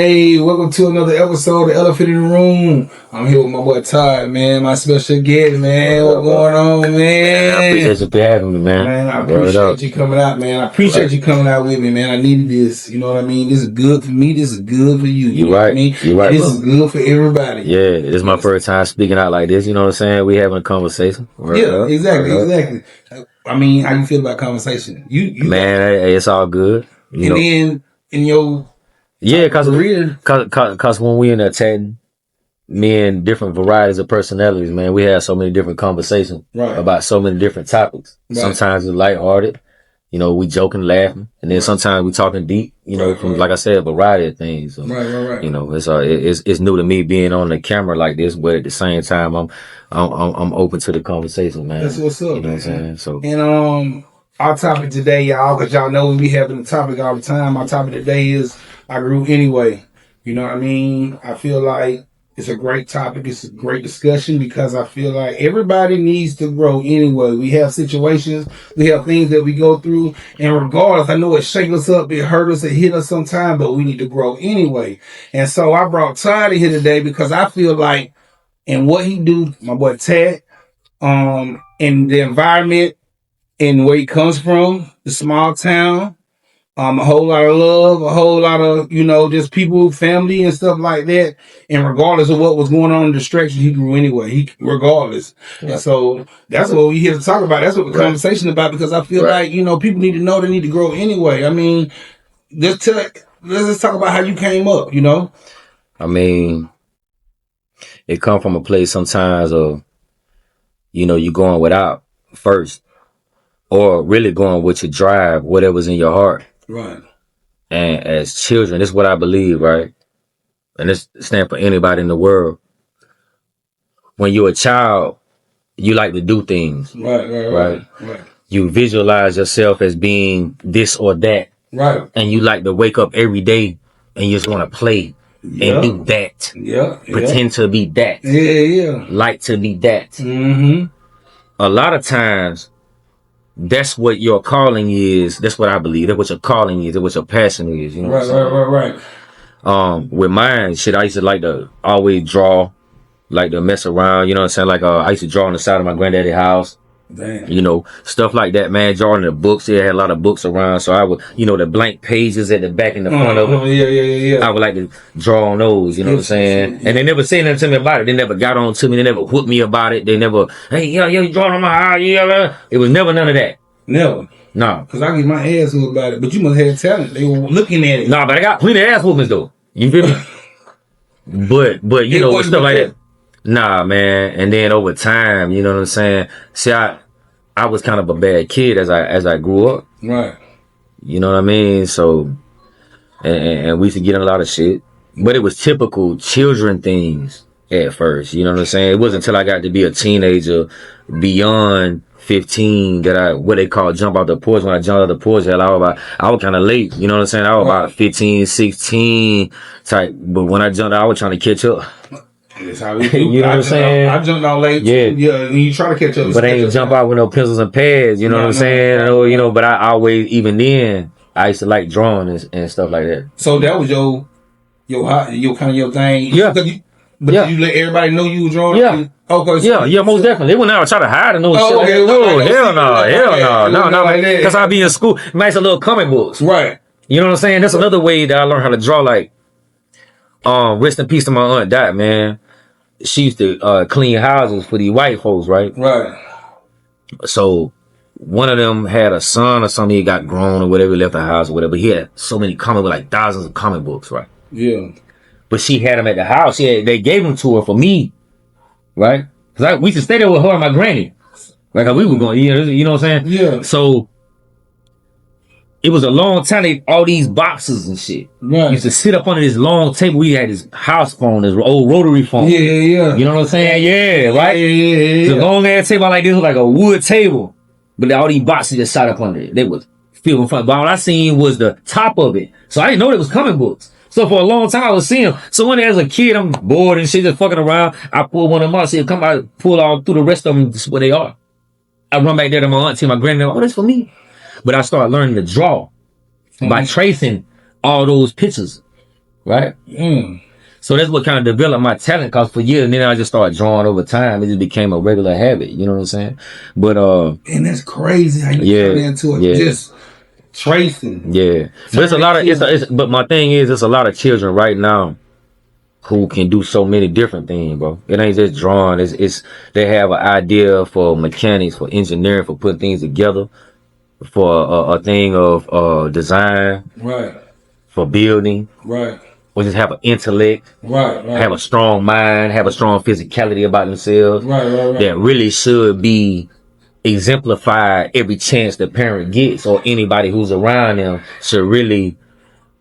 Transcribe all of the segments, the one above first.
Hey, welcome to another episode of Elephant in the Room. I'm here with my boy Todd, man, my special guest, man. What's going on, man? I appreciate you for having me, man. Man, I appreciate you coming out, man. I appreciate you coming out with me, man. I needed this. You know what I mean? This is good for me. This is good for you. You right. What I mean? You right. This is good for everybody. Yeah, this is my first time speaking out like this. You know what I'm saying? We having a conversation. Yeah, exactly. I mean, how you feel about conversation? You man, hey, it's all good. You know? Then in your cause when we in there chatting, me and different varieties of personalities, man, we have so many different conversations about so many different topics. Right. Sometimes it's lighthearted, you know, we joking, laughing, and then sometimes we talking deep, you know, from like I said, a variety of things. So, right. You know, it's new to me being on the camera like this, but at the same time, I'm open to the conversation, man. That's what's up. You know what I'm saying? So, and our topic today, y'all, because y'all know we be having a topic all the time. Our topic today is I grew anyway. You know what I mean? I feel like it's a great topic. It's a great discussion because I feel like everybody needs to grow anyway. We have situations, we have things that we go through, and regardless, I know it shake us up, it hurt us, it hit us sometime, but we need to grow anyway. And so I brought Todd in here today because I feel like in what he do, my boy Tad, in the environment, and where he comes from, the small town, a whole lot of love, a whole lot of, you know, just people, family and stuff like that. And regardless of what was going on in the distraction, he grew anyway, regardless. Yeah. And so that's what we're here to talk about. That's what the conversation about, because I feel like, you know, people need to know they need to grow anyway. I mean, let's just talk about how you came up, you know? I mean, it come from a place sometimes of, you know, you going without first. Or really going with your drive, whatever's in your heart. Right. And as children, this is what I believe, right? And this stands for anybody in the world. When you're a child, you like to do things. Right. You visualize yourself as being this or that. Right. And you like to wake up every day and you just want to play and do that. Pretend to be that. Like to be that. Mm-hmm. A lot of times, that's what your calling is. That's what I believe. That's what your calling is. That's what your passion is. You know Right. With mine, I used to like to always draw, like to mess around. You know what I'm saying? Like, I used to draw on the side of my granddaddy's house. Damn. You know, stuff like that, man. Drawing the books. They had a lot of books around. So I would, you know, the blank pages at the back and the front of it. Yeah. I would like to draw on those, you know what I'm saying? And they never said nothing to me about it. They never got on to me. They never whooped me about it. They never, hey, you drawing on my house. It was never none of that. Never. No. Because I get my ass whooped about it. But you must have talent. They were looking at it. No, but I got plenty of ass whoopings though. You feel me? But you know, stuff like that. Nah, man. And then over time, you know what I'm saying? See, I was kind of a bad kid as I grew up. Right. You know what I mean? So, and we used to get in a lot of shit. But it was typical children things at first. You know what I'm saying? It wasn't until I got to be a teenager beyond 15 that what they call jump out the porch. When I jumped out the porch, I was kind of late. You know what I'm saying? I was about 15, 16 type. But when I jumped out, I was trying to catch up. That's how we do. You know what I'm saying? I jumped out late. Yeah. And you try to catch up. But I ain't jump out with no pencils and pads. You know what I'm saying? You know, but I always, even then, I used to like drawing and stuff like that. So that was your kind of your thing. Yeah. Did you let everybody know you were drawing? Yeah. Okay. Most definitely. They wouldn't ever try to hide and no shit. Okay. No, hell no. Because I be in school, nice little comic books. Right. You know what I'm saying? That's another way that I learned how to draw. Like, rest in peace to my aunt Dot, man. She used to clean houses for these white folks, right? Right. So one of them had a son or something. He got grown or whatever, left the house or whatever. He had so many like thousands of comic books, right? Yeah. But she had them at the house. They gave them to her for me, right? Because we used to stay there with her and my granny. Like we were going, you know what I'm saying? Yeah. So it was a long time. All these boxes and shit. Right. Used to sit up under this long table. We had this house phone, this old rotary phone. Yeah. You know what I'm saying? Yeah, right? Yeah. The long ass table like this was like a wood table. But all these boxes just sat up under it. They was feeling fun. But all I seen was the top of it. So I didn't know it was comic books. So for a long time I was seeing them. So when as a kid I'm bored and shit, just fucking around, I pull one of them out, see it come out, pull all through the rest of them, just where they are. I run back there to my auntie, my granddad, oh, that's for me. But I started learning to draw by tracing all those pictures. right? So that's what kind of developed my talent, cause for years, and then I just started drawing over time. It just became a regular habit, you know what I'm saying? But and that's crazy how you turn into it. Just tracing. Yeah. But it's a lot of but my thing is it's a lot of children right now who can do so many different things, bro. It ain't just drawing. It's they have an idea for mechanics, for engineering, for putting things together, for a thing of design, right, for building, right, or just have an intellect, right, have a strong mind, have a strong physicality about themselves, right, that really should be exemplified every chance the parent gets, or anybody who's around them should really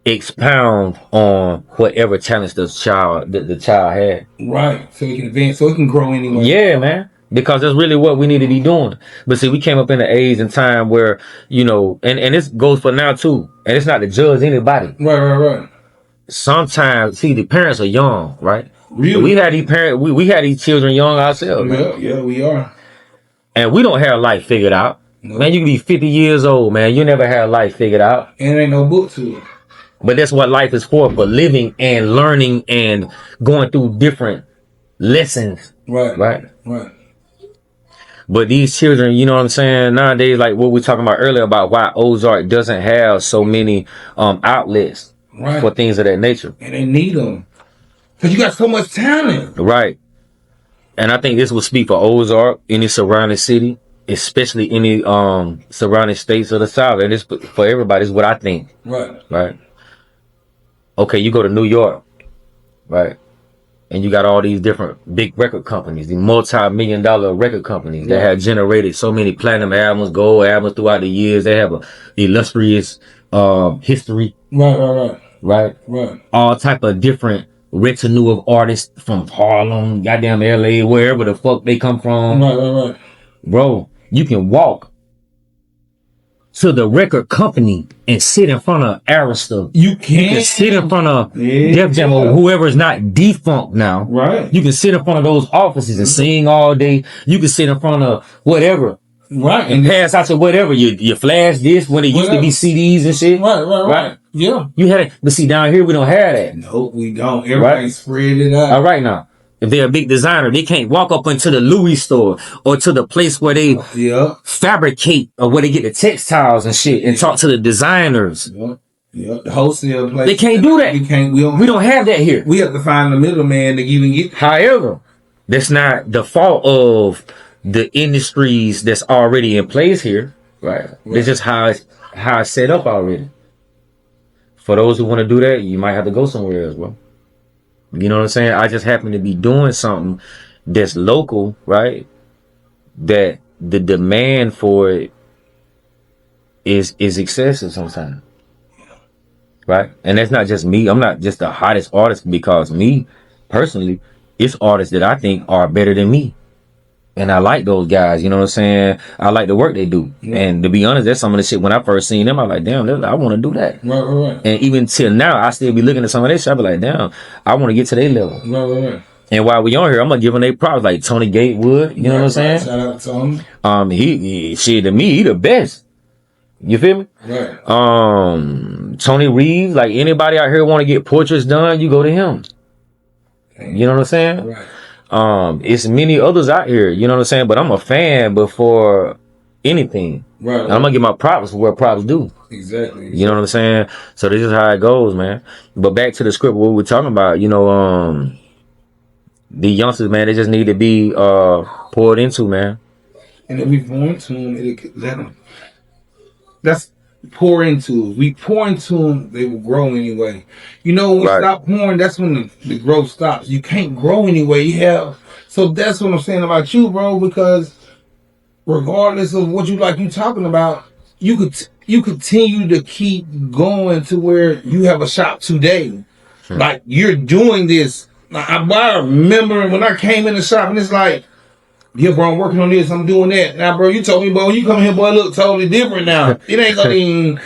expound on whatever talents the child had. Right. So it can advance, so it can grow anyway. Yeah, man. Because that's really what we need to be doing. But see, we came up in an age and time where, you know, and this goes for now too. And it's not to judge anybody. Right. Sometimes, see, the parents are young, right? Really? We had these parents, we had these children young ourselves, man. Yeah, we are. And we don't have life figured out. Nope. Man, you can be 50 years old, man. You never had life figured out. And there ain't no book to it. But that's what life is for living and learning and going through different lessons. Right. But these children, you know what I'm saying, nowadays, like what we were talking about earlier about why Ozark doesn't have so many outlets for things of that nature. And they need them. Because you got so much talent. Right. And I think this will speak for Ozark, any surrounding city, especially any surrounding states of the South. And this for everybody is what I think. Right. Okay, you go to New York, right? And you got all these different big record companies, the multi-million-dollar record companies that have generated so many platinum albums, gold albums throughout the years. They have a illustrious history. Right. All type of different retinue of artists from Harlem, goddamn LA, wherever the fuck they come from. Right. Bro, you can walk to the record company and sit in front of Arista. You can sit in front of Def Jam or whoever is not defunct now. Right. You can sit in front of those offices and sing all day. You can sit in front of whatever. Right. And pass out to whatever. You flash this when it used to be CDs and shit. Right. Yeah. You had it. But see, down here, we don't have that. No, we don't. Everybody spread it out. All right now. If they're a big designer, they can't walk up into the Louis store or to the place where they fabricate or where they get the textiles and shit and talk to the designers. Yeah. The wholesale place. They can't do that. We don't have that here. We have to find the middleman to even get. However, that's not the fault of the industries that's already in place here. Right. It's just how it's set up already. For those who want to do that, you might have to go somewhere else, bro. You know what I'm saying? I just happen to be doing something that's local, right? That the demand for it is excessive sometimes. Right? And that's not just me. I'm not just the hottest artist because me, personally, it's artists that I think are better than me. And I like those guys, you know what I'm saying? I like the work they do. And to be honest, that's some of the shit when I first seen them, I was like, damn, I want to do that. Right. And even till now, I still be looking at some of their shit, I be like, damn, I want to get to their level. Right. And while we on here, I'm gonna give them their props, like Tony Gatewood, you know what I'm saying? Shout out to Tony. He shit, to me, he the best. You feel me? Right. Tony Reeves, like anybody out here want to get portraits done, you go to him. You know what I'm saying? Right. It's many others out here, you know what I'm saying? But I'm a fan before anything. Right. And I'm gonna give my props for what props do. Exactly. You know what I'm saying? So this is how it goes, man. But back to the script, what we're talking about, you know, the youngsters, man, they just need to be poured into, man. And if we pour into them, let them. That's pour into. We pour into them, they will grow anyway. You know, when we stop pouring, that's when the growth stops. You can't grow anyway. So that's what I'm saying about you, bro, because regardless of what you talking about, you continue to keep going to where you have a shop today. Like, you're doing this. I remember when I came in the shop and it's like, yeah, bro, I'm working on this, I'm doing that. Now, bro, you told me, bro, when you come here, boy, look totally different now. It ain't gonna even...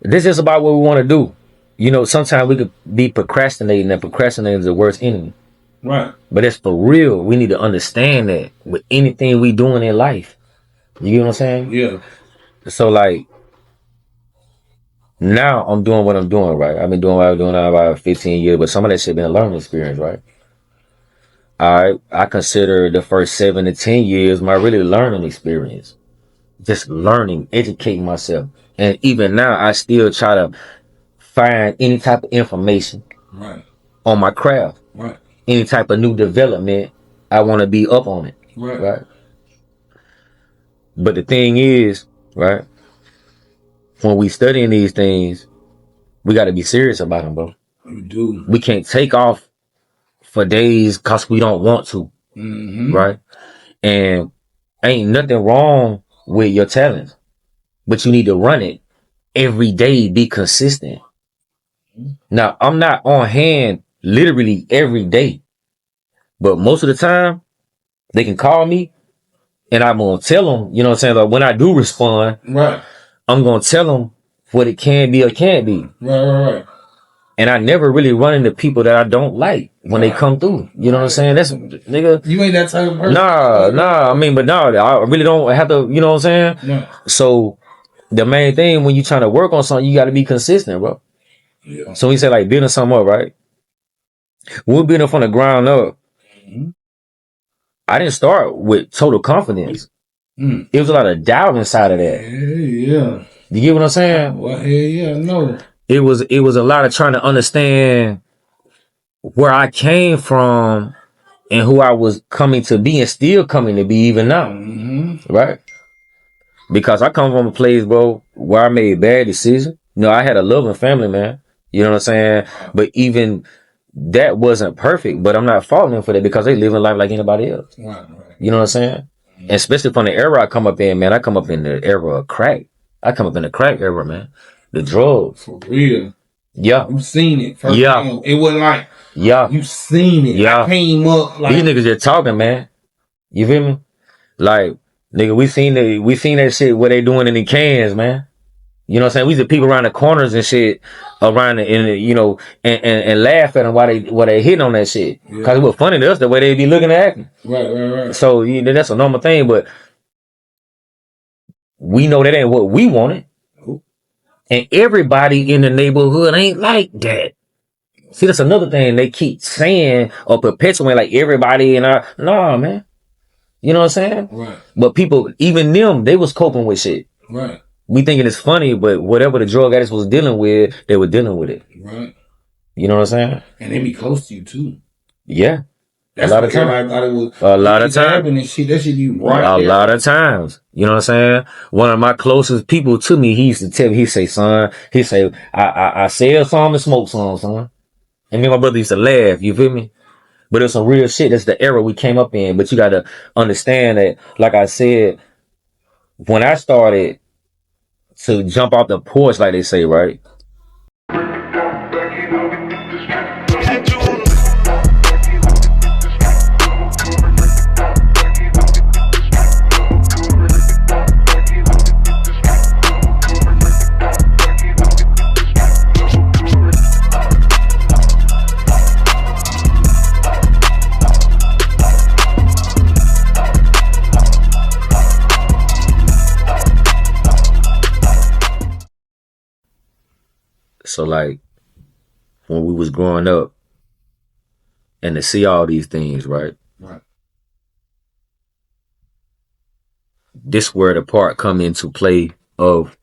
This is about what we want to do. You know, sometimes we could be procrastinating, and procrastinating is the worst enemy. Right. But it's for real. We need to understand that with anything we doing in life. You get what I'm saying? Yeah. So, like, Now I'm doing what I'm doing, right? I've been doing what I'm doing now about 15 years, but some of that shit been a learning experience, right? I consider the first 7 to 10 years my really learning experience. Just learning, educating myself. And even now, I still try to find any type of information right, on my craft. right, Any type of new development, I want to be up on it. Right. But the thing is, right, when we studying these things, we got to be serious about them, bro. You do. We can't take off for days because we don't want to. Right? And ain't nothing wrong with your talent, but you need to run it every day, be consistent. Now, I'm not on hand literally every day, but most of the time they can call me and I'm going to tell them, you know what I'm saying? Like when I do respond, right, I'm going to tell them what it can be or can't be. Right. And I never really run into people that I don't like when they come through. You know what I'm saying? That's, nigga. You ain't that type of person. Nah. I mean, but no, I really don't have to, you know what I'm saying? No. So the main thing when you trying to work on something, you got to be consistent, bro. Yeah. So we say like building something up, right? We're building from the ground up. I didn't start with total confidence. It was a lot of doubt inside of that. Yeah. You get what I'm saying? Well, hell yeah, no. It was a lot of trying to understand where I came from and who I was coming to be and still coming to be even now. Right? Because I come from a place, bro, where I made bad decisions. You know, I had a loving family, man. You know what I'm saying? But even that wasn't perfect, but I'm not faulting them for that because they live in life like anybody else. Right. You know what I'm saying? And especially from the era I come up in, man, I come up in the era of crack. I come up in the crack era, man. The drugs. For real. Yeah. You seen it first. Yeah. It wasn't like, you seen it. Yeah. I came up like. These niggas just talking, man. You feel me? Like, nigga, we seen that shit what they doing in the cans, man. You know what I'm saying? We the people around the corners and shit around you know, and laugh at them while they hitting on that shit. Yeah. Cause it was funny to us the way they be looking at acting. Right. So, you know, that's a normal thing, but we know that ain't what we wanted. And everybody in the neighborhood ain't like that. See, that's another thing they keep saying or perpetuating like everybody in our, nah, man. You know what I'm saying? Right. But people, even them, they was coping with shit. Right. We thinking it's funny, but whatever the drug addicts was dealing with, they were dealing with it. Right. You know what I'm saying? And they be close to you too. Yeah. That's a lot of times. A lot of times. That shit you right a there. lot of times. You know what I'm saying? One of my closest people to me, he used to tell me, he say, son, I sell some and smoke some, son. And me and my brother used to laugh, you feel me? But it's some real shit. That's the era we came up in. But you got to understand that, like I said, when I started to jump off the porch, like they say, right? So like when we was growing up and to see all these things, right? Right. This where the part come into play of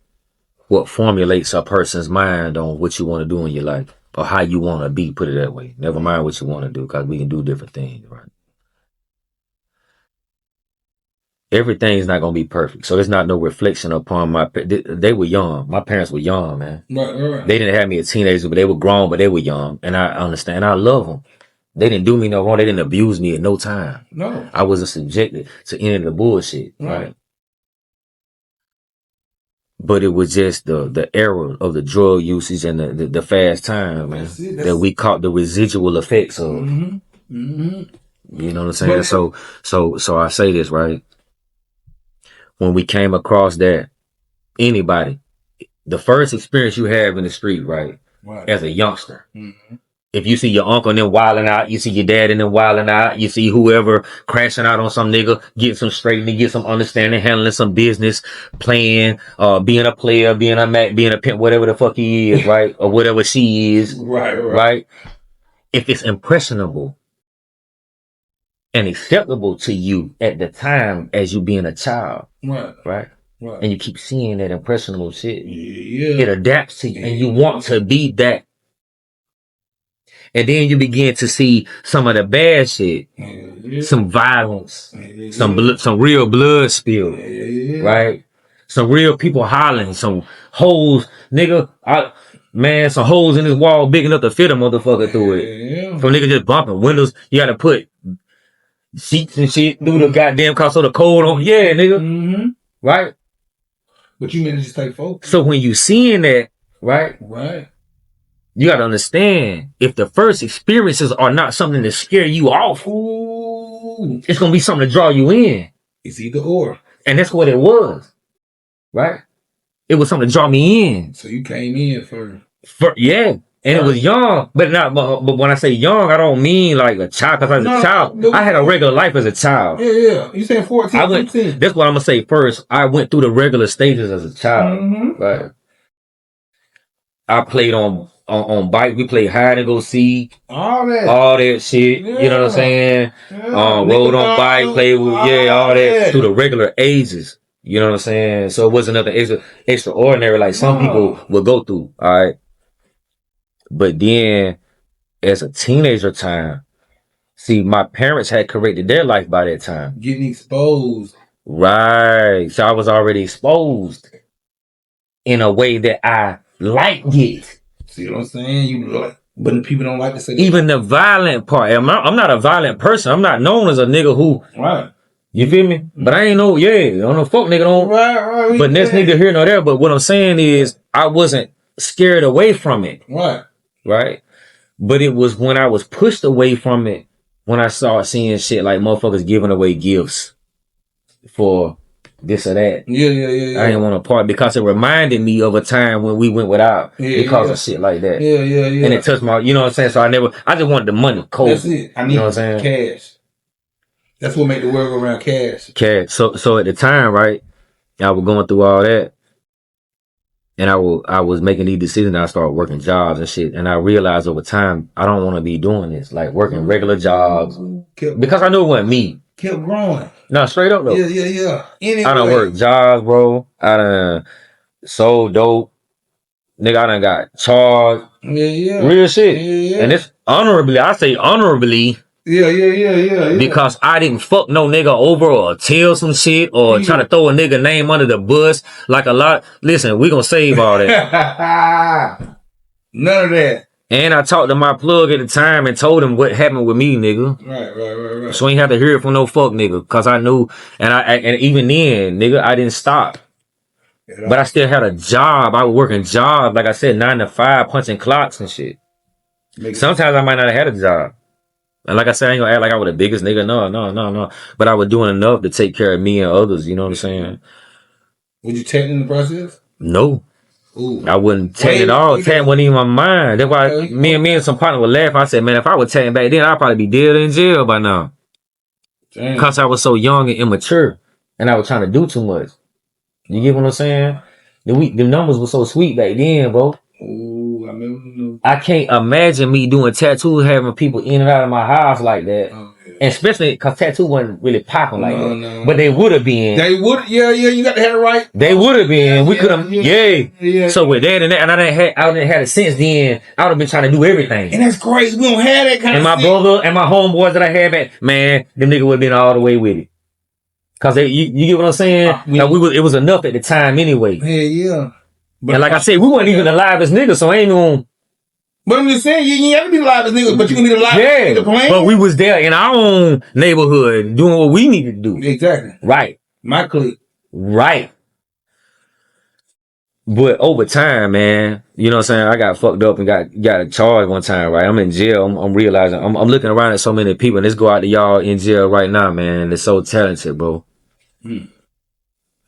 what formulates a person's mind on what you want to do in your life or how you want to be, put it that way. Never mind what you want to do because we can do different things, right? Everything's not going to be perfect. So there's not no reflection upon they were young. My parents were young, man. Right. They didn't have me a teenager, but they were grown, but they were young. And I understand. I love them. They didn't do me no wrong. They didn't abuse me at no time. No. I wasn't subjected to any of the bullshit, right? But it was just the era of the drug usage and the fast time, man, that we caught the residual effects of. You know what I'm saying? So I say this, right? When we came across that, anybody, the first experience you have in the street, right? As a youngster, If you see your uncle and them wilding out, you see your dad and them wilding out, you see whoever crashing out on some nigga, getting some straightening, get some understanding, handling some business, playing, being a player, being a Mac, being a pimp, whatever the fuck he is, right? Or whatever she is. Right? If it's impressionable and acceptable to you at the time as you being a child, right? And you keep seeing that impressionable shit, it adapts to you, and you want to be that. And then you begin to see some of the bad shit, some violence, some real blood spill, right? Some real people hollering, some holes, nigga. Some holes in this wall big enough to fit a motherfucker through it. From nigga just bumping windows, you gotta put seats and shit through the goddamn car so the cold on. Yeah, nigga. Right? But you managed to stay focused. So when you seeing that, right? You gotta understand, if the first experiences are not something to scare you off, it's gonna be something to draw you in. It's either or. And that's what it was. Right? It was something to draw me in. So you came in for yeah. And it was young, but when I say young, I don't mean like a child, because as a child, I had a regular life as a child. Yeah. You saying 14, 15. That's what I'm gonna say first. I went through the regular stages as a child. Right? I played on bike. We played hide and go seek. All that shit. Yeah. You know what I'm saying? Rode on bike, played with, all that through the regular ages. You know what I'm saying? So it wasn't nothing extraordinary like some people would go through. All right. But then as a teenager time, see, my parents had corrected their life by that time. Getting exposed. Right. So I was already exposed in a way that I liked it. See what I'm saying? You like, but people don't like to say that. Even the violent part. I'm not a violent person. I'm not known as a nigga who. Right. You feel me? But I ain't no, I don't know, fuck nigga don't. Right. But that's neither here nor there. But what I'm saying is, I wasn't scared away from it. Right. But it was when I was pushed away from it, when I started seeing shit like motherfuckers giving away gifts for this or that. Yeah. I didn't want to part because it reminded me of a time when we went without because of shit like that. Yeah. And it touched my, you know what I'm saying? So I just wanted the money cold. That's it. I need, you know what I'm saying? Cash. That's what made the world go around, cash. So at the time, right, I was going through all that. And I was making these decisions. I started working jobs and shit. And I realized over time, I don't want to be doing this. Like working regular jobs. Because I knew it wasn't me. Kept growing. No, straight up though. Yeah. Anyway. I done worked jobs, bro. I done sold dope. Nigga, I done got charged. Yeah. Real shit. Yeah. And it's honorably, I say honorably. Yeah. Because I didn't fuck no nigga over or tell some shit or try to throw a nigga name under the bus like a lot. Listen, we gonna save all that. None of that. And I talked to my plug at the time and told him what happened with me, nigga. Right. So I ain't have to hear it from no fuck nigga. Cause I knew, and even then, nigga, I didn't stop. But I still had a job. I was working jobs, like I said, 9 to 5, punching clocks and shit. Sometimes I might not have had a job. And like I said, I ain't gonna act like I was the biggest nigga. No. But I was doing enough to take care of me and others, you know what I'm saying? Would you tent in the process? No. Ooh. I wouldn't tent at all. Tent wasn't even my mind. That's why me and some partner would laugh. I said, man, if I would tent back then, I'd probably be dead in jail by now. Damn. Because I was so young and immature. And I was trying to do too much. You get what I'm saying? The numbers were so sweet back then, bro. Ooh, I remember. I can't imagine me doing tattoos, having people in and out of my house like that. And especially because tattoo wasn't really popping like that. No. But they would have been. They would, yeah, you got the head right. They would have been. We could have, yeah. So with that and I didn't have it since then. I would have been trying to do everything. And that's crazy. We don't have that kind of my brother and my homeboys that I had back, man, them niggas would have been all the way with it. Cause you get what I'm saying? It was enough at the time anyway. Yeah. But and like I said, we weren't even alive as niggas, so I ain't gonna. But I'm just saying, you ain't have to be alive as niggas, but you can be alive in the plan. But we was there in our own neighborhood doing what we needed to do. Exactly. Right. My clique. Right. But over time, man, you know what I'm saying? I got fucked up and got a charge one time, right? I'm in jail. I'm realizing, I'm looking around at so many people, and let's go out to y'all in jail right now, man. They're so talented, bro.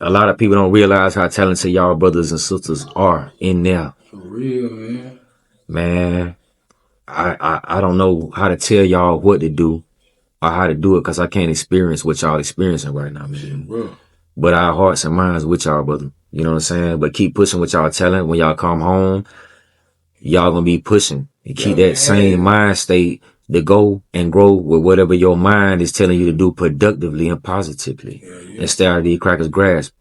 A lot of people don't realize how talented y'all brothers and sisters are in there. For real, man. Man, I don't know how to tell y'all what to do or how to do it because I can't experience what y'all experiencing right now, man. Bro. But our hearts and minds with y'all, brother. You know what I'm saying? But keep pushing what y'all telling. When y'all come home, y'all gonna be pushing and keep that same mind state to go and grow with whatever your mind is telling you to do productively and positively. And stay out of these crackers' grasp.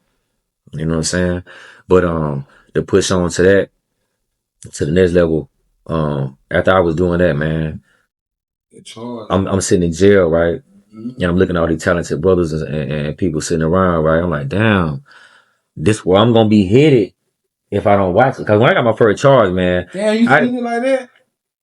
You know what I'm saying? But to push on to that, to the next level, after I was doing that, man, I'm sitting in jail, right? And I'm looking at all these talented brothers and people sitting around, right? I'm like, damn, this where I'm gonna be headed if I don't watch it. Cause when I got my first charge, man. Damn, you seen it like that?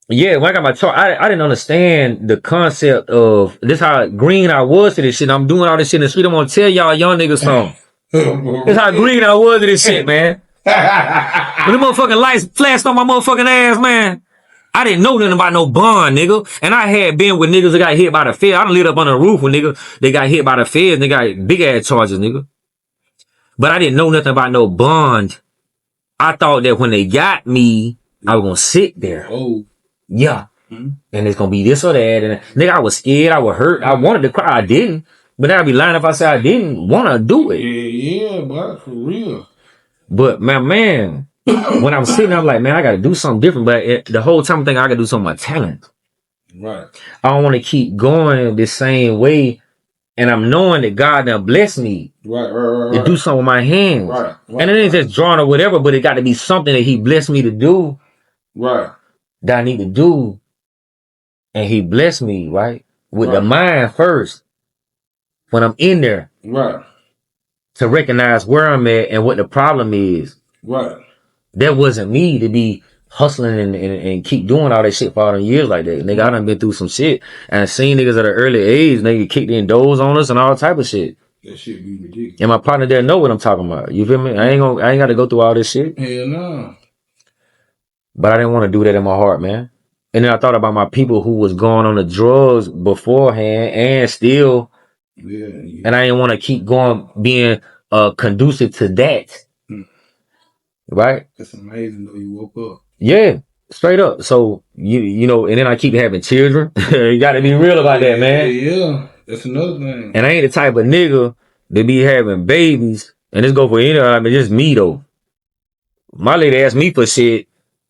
Yeah, when I got my charge, I didn't understand the concept of this, how green I was to this shit. I'm doing all this shit in the street. I'm gonna tell y'all young niggas something. That's how green I was to this shit, man. When the motherfucking lights flashed on my motherfucking ass, man, I didn't know nothing about no bond, nigga. And I had been with niggas that got hit by the feds. I done lit up on the roof with niggas. They got hit by the feds and they got big ass charges, nigga. But I didn't know nothing about no bond. I thought that when they got me, I was gonna sit there. Oh. Yeah. And it's gonna be this or that. And nigga, I was scared. I was hurt. I wanted to cry. I didn't. But I'd be lying if I said I didn't want to do it. Yeah, but for real. But man, when I'm sitting, I'm like, man, I got to do something different. But the whole time I'm thinking I got to do something with my talent. Right. I don't want to keep going the same way. And I'm knowing that God done blessed me to do something with my hands. Right. And it ain't just drawing or whatever, but it got to be something that he blessed me to do. Right. That I need to do. And he blessed me, right? With the mind first. When I'm in there. Right. To recognize where I'm at and what the problem is. Right. That wasn't me to be hustling and keep doing all that shit for all them years like that. Nigga, I done been through some shit. And I seen niggas at an early age, nigga, kicked in doors on us and all type of shit. That shit be ridiculous. And my partner there know what I'm talking about. You feel me? I ain't got to go through all this shit. Hell no. But I didn't want to do that in my heart, man. And then I thought about my people who was going on the drugs beforehand and still. Yeah. And I didn't want to keep going, being conducive to that. Right? That's amazing though. You woke up. Yeah. Straight up. So, you know, and then I keep having children. You got to be real about that, man. Yeah. That's another thing. And I ain't the type of nigga to be having babies. And this go for any, I mean, just me though. My lady asked me for shit.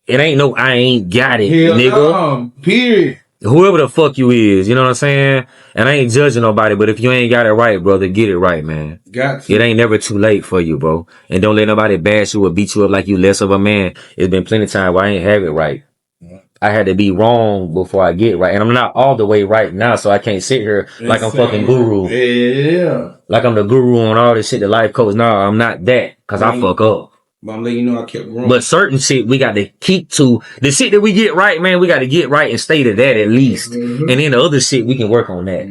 It ain't no, I ain't got it, hell nigga. No. Period. Whoever the fuck you is, you know what I'm saying? And I ain't judging nobody, but if you ain't got it right, brother, get it right, man. Got to. It ain't never too late for you, bro. And don't let nobody bash you or beat you up like you less of a man. It's been plenty of time where I ain't have it right. I had to be wrong before I get right. And I'm not all the way right now, so I can't sit here like I'm fucking guru. Yeah. Like I'm the guru on all this shit, the life coach. No, I'm not that, cause I fuck up. But I'm letting you know I kept growing. But certain shit we got to keep to. The shit that we get right, man, we got to get right and stay to that at least. And then the other shit, we can work on that.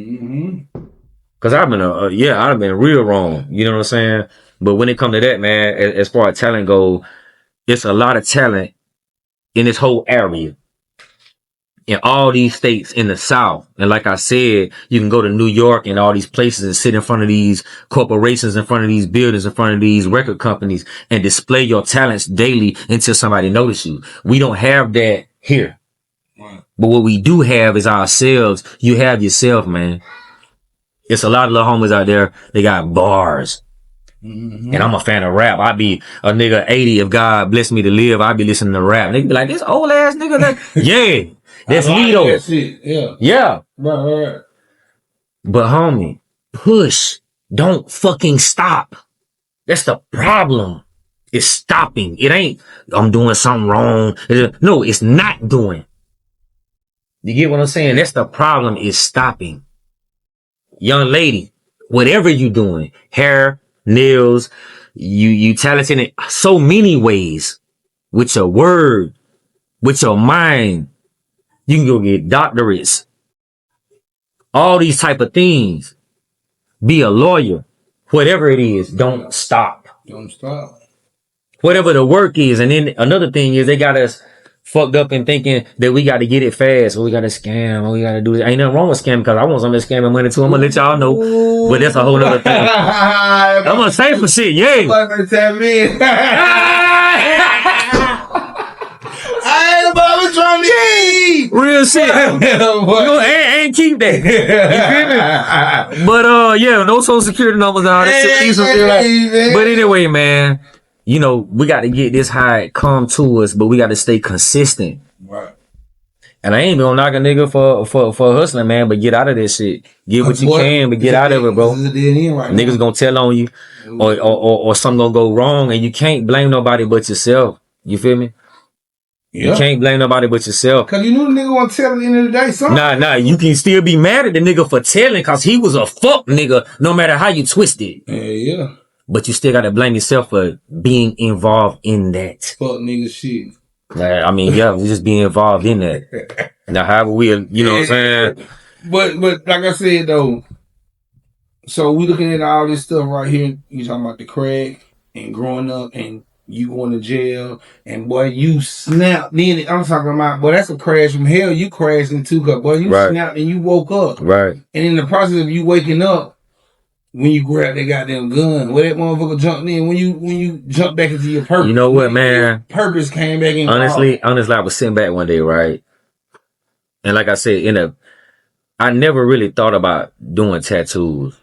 Cause I've been, I've been real wrong. You know what I'm saying? But when it come to that, man, as far as talent goes, it's a lot of talent in this whole area. In all these states in the South. And like I said, you can go to New York and all these places and sit in front of these corporations, in front of these buildings, in front of these record companies and display your talents daily until somebody notices you. We don't have that here. Right. But what we do have is ourselves. You have yourself, man. It's a lot of little homies out there. They got bars. And I'm a fan of rap. I be a nigga 80 if God bless me to live. I be listening to rap. They be like, this old ass nigga. That, yeah. That's me though. That's it. Yeah. Yeah. Right. But homie, push. Don't fucking stop. That's the problem. It's stopping. It ain't, I'm doing something wrong. No, it's not doing. You get what I'm saying? That's the problem, is stopping. Young lady, whatever you doing, hair, nails, you talented in so many ways. With your word, with your mind. You can go get doctorates. All these type of things. Be a lawyer. Whatever it is, don't stop. Don't stop. Whatever the work is. And then another thing is they got us fucked up in thinking that we got to get it fast. Or we got to scam. Or we got to do this. Ain't nothing wrong with scamming, because I want some of that scamming money too. I'm going to let y'all know. But that's a whole other thing. I'm going to say for shit. Yeah. Hey, Bobby, trying to eat. Real shit. And keep that. You feel me? But yeah, no social security numbers out. But anyway, man, you know, we got to get this how it come to us, but we got to stay consistent. Right. And I ain't gonna knock a nigga for hustling, man, but get out of this shit. Get what you can, but get out of it, bro. Niggas gonna tell on you, or something gonna go wrong, and you can't blame nobody but yourself. You feel me? Yeah. You can't blame nobody but yourself. Cause you knew the nigga want to tell at the end of the day something. Nah, you can still be mad at the nigga for telling, cause he was a fuck nigga, no matter how you twist it. Yeah. But you still gotta blame yourself for being involved in that. Fuck nigga shit. I mean, yeah, we just be involved in that. Now, however we, you know what I'm saying? But like I said though, so we looking at all this stuff right here. You talking about the crack and growing up and you going to jail and boy, you snapped. Then I'm talking about, boy, that's a crash from hell. You crashed into, cause boy, you snapped and you woke up. Right. And in the process of you waking up, when you grab that goddamn gun, where that motherfucker jumped in, when you jump back into your purpose. You know what, man? Purpose came back in. Honestly, I was sitting back one day, right? And like I said, I never really thought about doing tattoos,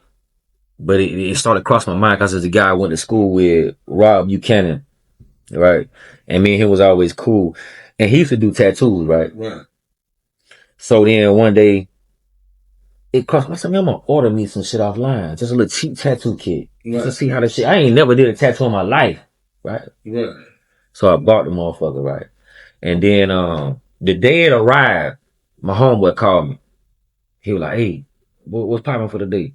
but it started crossing my mind because there's a guy I went to school with, Rob Buchanan, right? And me and him was always cool. And he used to do tattoos, right? Right. So then one day, it cost me. I said, man, I'm gonna order me some shit offline. Just a little cheap tattoo kit. Right. To see how this shit. I ain't never did a tattoo in my life. Right? Right. So I bought the motherfucker, right? And then the day it arrived, my homeboy called me. He was like, hey, what's popping for the day?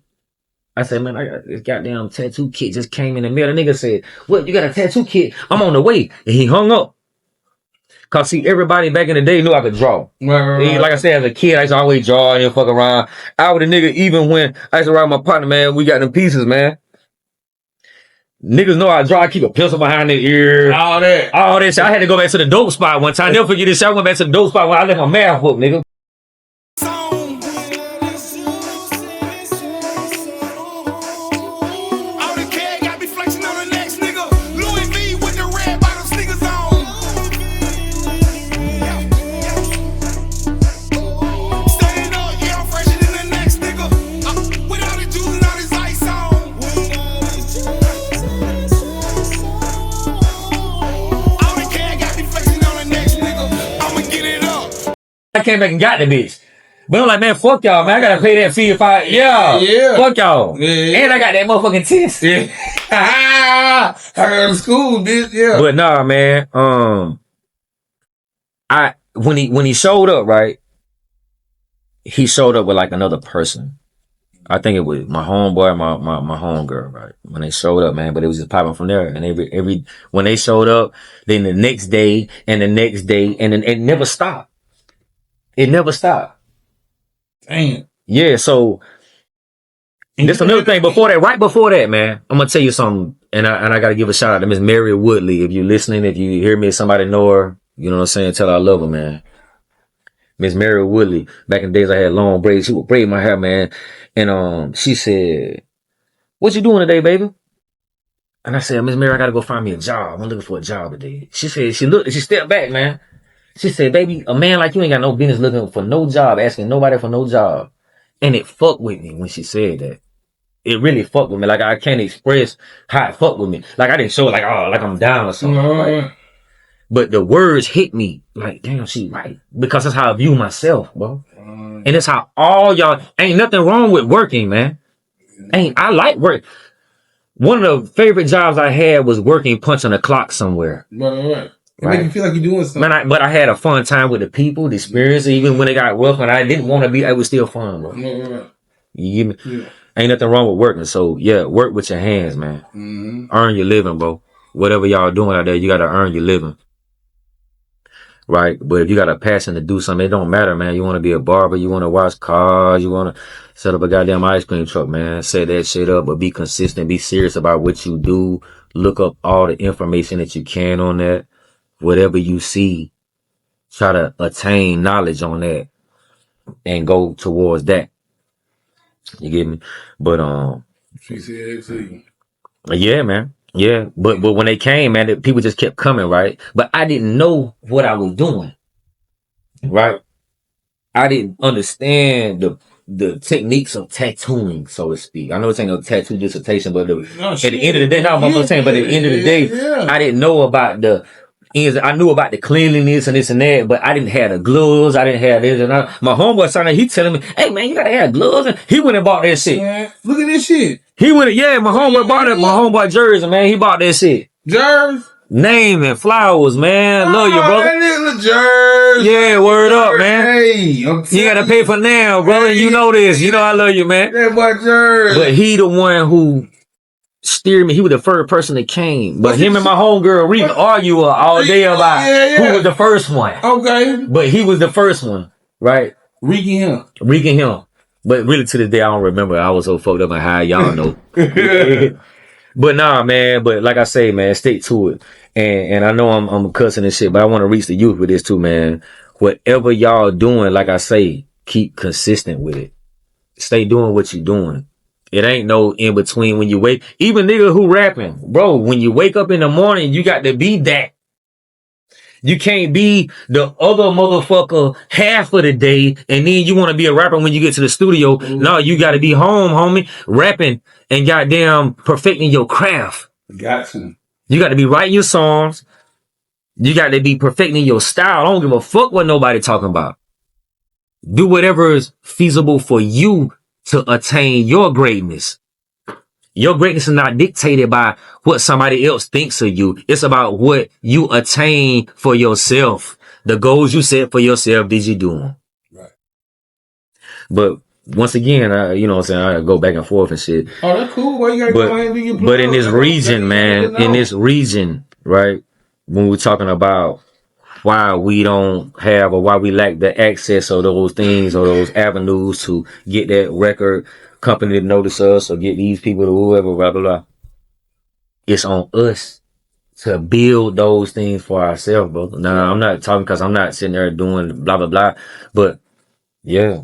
I said, man, I got this goddamn tattoo kit just came in the mail. The nigga said, what, you got a tattoo kit? I'm on the way. And he hung up. Cause see, everybody back in the day knew I could draw. Right. Like I said, as a kid, I used to always draw and fuck around. I was a nigga, even when I used to ride my partner, man, we got them pieces, man. Niggas know I draw. I keep a pencil behind their ear. All that shit. I had to go back to the dope spot one time. Never forget this shit. I went back to the dope spot when I left my math book, nigga. I came back and got the bitch. But I'm like, man, fuck y'all, man. I gotta pay that fee if yeah. Fuck y'all. Yeah. And I got that motherfucking test. Yeah. I got to school, bitch. Yeah. But nah, man. When he showed up, right? He showed up with like another person. I think it was my homeboy, my homegirl, right? When they showed up, man, but it was just popping from there. And every when they showed up, then the next day and the next day, and then it never stopped. It never stopped. Damn. Yeah, so that's another thing. Right before that, man, I'm gonna tell you something, and I gotta give a shout out to Miss Mary Woodley. If you're listening, if you hear me, somebody know her, you know what I'm saying, tell her I love her, man. Miss Mary Woodley. Back in the days I had long braids, she would braid my hair, man. And she said, what you doing today, baby? And I said, Miss Mary, I gotta go find me a job. I'm looking for a job today. She said, she stepped back, man. She said, baby, a man like you ain't got no business looking for no job, asking nobody for no job. And it fucked with me when she said that. It really fucked with me. Like, I can't express how it fucked with me. Like, I didn't show it like, oh, like I'm down or something. Right? But the words hit me like, damn, she right. Because that's how I view myself, bro. And that's how all y'all, ain't nothing wrong with working, man. I like work. One of the favorite jobs I had was working, punching a clock somewhere. Right. It make you feel like you're doing something. Man, but I had a fun time with the people, the experience, even when it got rough and I didn't want to be, it was still fun, bro. Right. You get me? Yeah. Ain't nothing wrong with working. So, yeah, work with your hands, man. Mm-hmm. Earn your living, bro. Whatever y'all doing out there, you got to earn your living. Right? But if you got a passion to do something, it don't matter, man. You want to be a barber, you want to wash cars, you want to set up a goddamn ice cream truck, man. Set that shit up, but be consistent, be serious about what you do. Look up all the information that you can on that. Whatever you see, try to attain knowledge on that and go towards that. You get me? But she said it to you. Yeah, man. Yeah. But when they came, man, people just kept coming, right? But I didn't know what I was doing. Right? I didn't understand the techniques of tattooing, so to speak. I know it's ain't no tattoo dissertation, but at the end of the day, no, I'm saying, but at the end of the day, I didn't know about the ends. I knew about the cleanliness and this and that, but I didn't have the gloves. I didn't have this and that. My homeboy started, he telling me, "Hey man, you gotta have gloves." And he went and bought that shit. Man, look at this shit. He went, yeah, my homeboy bought it. My homeboy jersey, man, he bought that shit. Jersey. Name and flowers, man. Love you, brother. That nigga jersey. Yeah, word up, man. Hey, you gotta pay for now, brother. Hey, you know this. You know I love you, man. That boy jersey. But he the one who steered me. He was the first person that came. But him and my homegirl Rika argue all day about who was the first one. Okay. But he was the first one, right? Rika him. But really to this day, I don't remember. I was so fucked up on how y'all know. But nah, man. But like I say, man, stick to it. And I know I'm cussing and shit, but I want to reach the youth with this too, man. Whatever y'all doing, like I say, keep consistent with it. Stay doing what you're doing. It ain't no in between when you wake. Even nigga who rapping, bro, when you wake up in the morning, you got to be that. You can't be the other motherfucker half of the day and then you want to be a rapper when you get to the studio. No, you got to be home, homie, rapping and goddamn perfecting your craft. Got to. You got to be writing your songs. You got to be perfecting your style. I don't give a fuck what nobody talking about. Do whatever is feasible for you to attain your greatness. Your greatness is not dictated by what somebody else thinks of you. It's about what you attain for yourself. The goals you set for yourself, did you do them? Right. But once again, you know what I'm saying, I go back and forth and shit. Oh, that's cool. Why you gotta go ahead and do your But in this region, man, in this region, right, when we're talking about why we don't have or why we lack the access or those things or those avenues to get that record company to notice us or get these people to whoever, blah, blah, blah. It's on us to build those things for ourselves, bro. Now, I'm not talking because I'm not sitting there doing blah, blah, blah. But, yeah,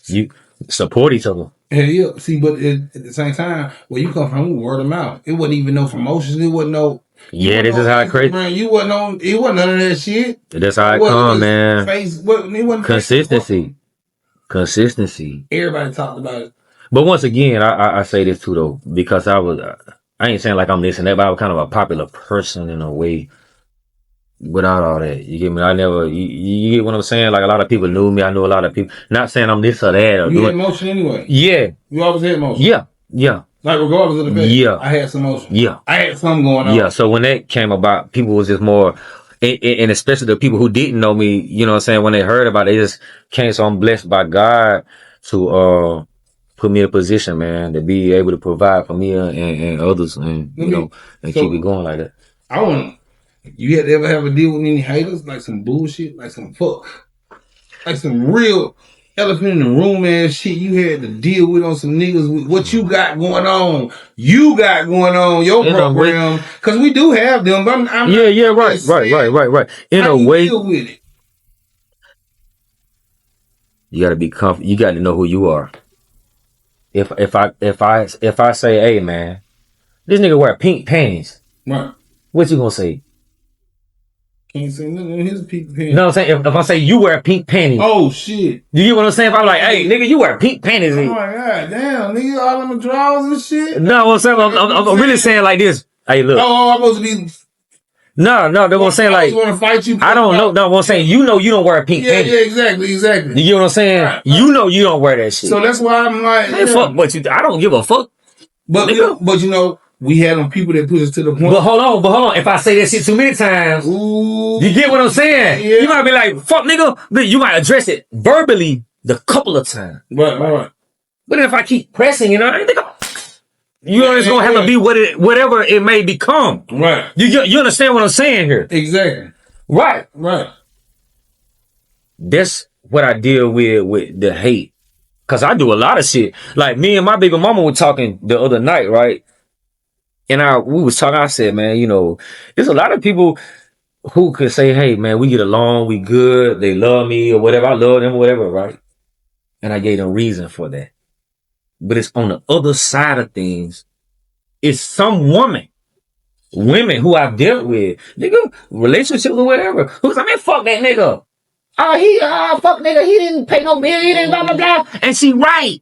you support each other. Hell yeah. See, but at the same time, where you come from, word of mouth. It wasn't even no promotions. It wasn't no. Yeah, this is how it crazy. Man, you wasn't on. It wasn't none of that shit. That's how it come, man. It wasn't Consistency. Consistency. Everybody talked about it. But once again, I say this too though, because I ain't saying like I'm this and that, but I was kind of a popular person in a way without all that. You get me? I never, you get what I'm saying? Like a lot of people knew me. I knew a lot of people. Not saying I'm this or that. Or you had motion anyway. Yeah. You always had motion. Yeah. Yeah. Like regardless of the fact. Yeah. I had some motion. Yeah. I had something going on. Yeah. So when that came about, people was just more, and especially the people who didn't know me, you know what I'm saying? When they heard about it, they just came. So I'm blessed by God to, put me in a position, man, to be able to provide for me and others, and you know, and keep it going like that. I want. You had to ever have a deal with any haters, like some bullshit, like some real elephant in the room ass shit you had to deal with on some niggas with what you got going on. You got going on your program, because we do have them. But I'm yeah, right. In a way, deal with it? You got to be comfortable. You got to know who you are. If I say, hey man, this nigga wear pink panties, right? What you gonna say? Can't say nothing in his pink panties. You know what I'm saying? If I say you wear pink panties, oh shit, you get what I'm saying? If I'm like, hey nigga, you wear pink panties. Oh my god, damn nigga, all them drawers and shit. No, what I'm saying, I'm really saying like this. Hey, look. Oh, I'm supposed to be. No, that's what I'm saying. Like, want to fight you. I don't know. No, what I'm saying, you know, you don't wear pink panties. Yeah, exactly. You get what I'm saying? Right. You know, you don't wear that shit. So that's why I'm like, man, fuck, but I don't give a fuck. But you know, we had them people that push us to the point. But hold on. If I say that shit too many times, you get what I'm saying? Yeah. You might be like, fuck, nigga. But you might address it verbally the couple of times. Right. But if I keep pressing, you know, I think you know, it's gonna have to be whatever it may become. Right. You understand what I'm saying here? Exactly. Right. That's what I deal with the hate. Cause I do a lot of shit. Like me and my baby mama were talking the other night, right? And we was talking, I said, man, you know, there's a lot of people who could say, hey man, we get along, we good, they love me or whatever, I love them or whatever, right? And I gave them reason for that. But it's on the other side of things. It's some women who I've dealt with, nigga, relationships or whatever, who's like, man, fuck that nigga. Oh, fuck nigga, he didn't pay no bill, he didn't blah, blah, blah. And she right.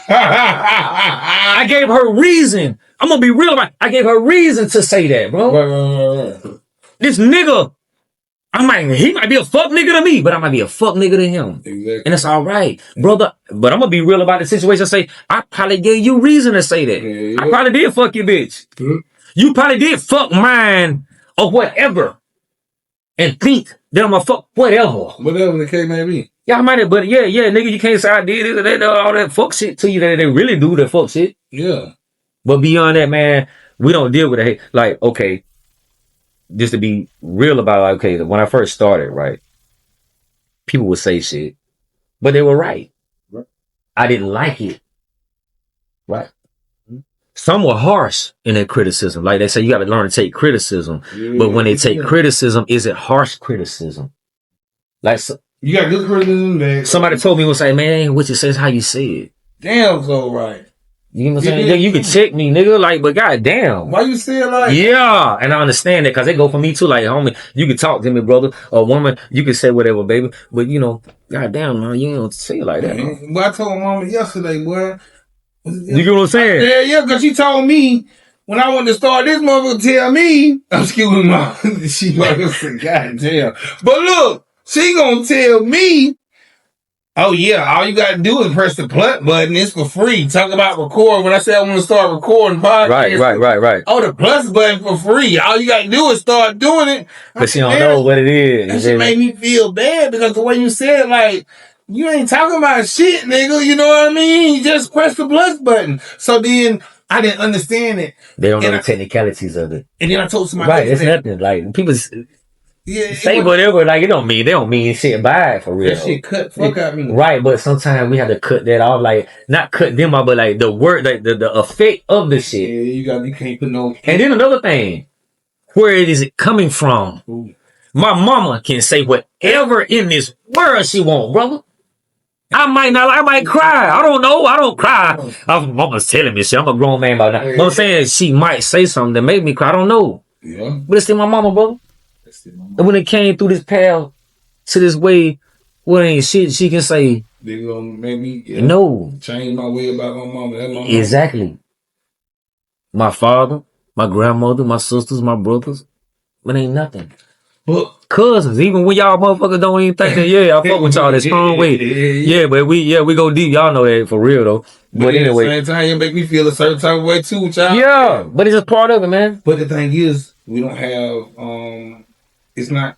I gave her reason. I'm gonna be real about it. I gave her reason to say that, bro. Right. This nigga, he might be a fuck nigga to me, but I might be a fuck nigga to him. Exactly. And it's all right, brother. But I'm gonna be real about the situation. Say, I probably gave you reason to say that. Yeah. I probably did fuck your bitch. Mm-hmm. You probably did fuck mine or whatever. And think that I'm a fuck whatever. Whatever the case may be. Yeah, I might have, but yeah, nigga, you can't say I did it, that, all that fuck shit to you that they really do that fuck shit. Yeah. But beyond that, man, we don't deal with it. Like, okay, just to be real about it, okay, when I first started, right, people would say shit, but they were right. I didn't like it. Right. Some were harsh in their criticism. Like they say, you got to learn to take criticism. Yeah, but when they take criticism, is it harsh criticism? Like, you got good criticism, man. Somebody told me, was like, man, what you say is how you say it. Damn, so right. You know what I'm saying? Yeah, you can check me, nigga. Like, but goddamn. Why you say it like? Yeah, and I understand that because they go for me too. Like, homie, you can talk to me, brother. Or woman, you can say whatever, baby. But you know, goddamn, man, you don't say it like that. Man. Well, I told my mama yesterday, boy. You get what I'm saying? Yeah, because she told me when I wanted to start this motherfucker tell me, excuse me, mom. She gonna say, God damn. But look, she gonna tell me, oh yeah, all you gotta do is press the plus button. It's for free. Talk about record. When I said I want to start recording podcasts. Right. Oh, the plus button for free. All you gotta do is start doing it. But she don't know what it is. And she made me feel bad because the way you said, like, you ain't talking about shit, nigga. You know what I mean? You just press the plus button. So then I didn't understand it. They don't know the technicalities of it. And then I told somebody. Right, it's nothing. Like, people say whatever. Like, they don't mean shit by for real. That shit cut fuck out me. Right, but sometimes we have to cut that off. Like, not cut them off, but like the word, like the effect of the shit. Yeah, you can't put no. And then another thing, where is it coming from? Ooh. My mama can say whatever in this world she wants, brother. I might cry. I don't know. I don't cry. Mama's telling me shit. I'm a grown man by now. But I'm saying she might say something that made me cry. I don't know. Yeah. But it's still my mama, brother. And when it came through this path to this way, what ain't shit she can say. They gonna make me change my way about my mama. That's my mama. Exactly. My father, my grandmother, my sisters, my brothers. But ain't nothing. But cousins, even when y'all motherfuckers don't even think that, I fuck with y'all that strong way. Yeah, but we go deep. Y'all know that for real though. But anyway. At the same time, it make me feel a certain type of way too, child. Yeah, but it's just part of it, man. But the thing is, we don't have, it's not,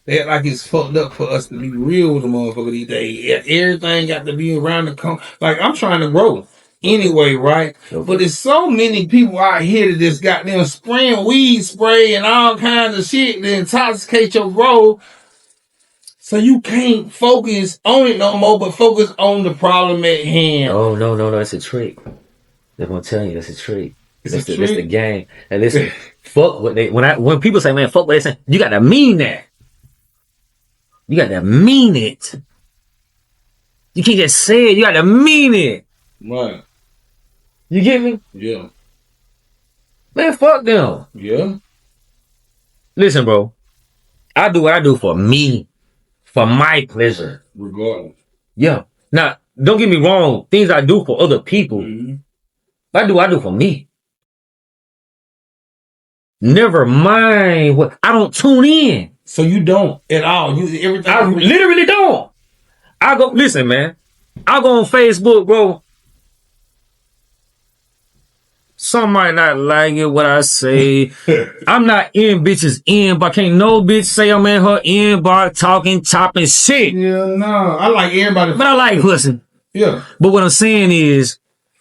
they act like it's fucked up for us to be real with the motherfucker these days. Everything got to be around the like, I'm trying to grow. Anyway, right? Okay. But there's so many people out here that just got them spraying weed spray and all kinds of shit to intoxicate your bro. So you can't focus on it no more, but focus on the problem at hand. Oh, no, that's a trick. They're gonna tell you that's a trick. That's the game. And listen, fuck what they when people say, man, fuck what they say, you gotta mean that. You gotta mean it. You can't just say it, you gotta mean it. Right. You get me? Yeah. Man, fuck them. Yeah. Listen, bro. I do what I do for me. For my pleasure. Regardless. Yeah. Now, don't get me wrong. Things I do for other people. Mm-hmm. I do for me. Never mind what I don't tune in. So you don't at all. Everything. I literally don't. I go listen, man. I go on Facebook, bro. Some might not like it what I say. I'm not in bitches inbox. Can't no bitch say I'm in her inbox talking, chopping shit. Yeah, no. I like everybody. But I like pussy. Yeah. But what I'm saying is,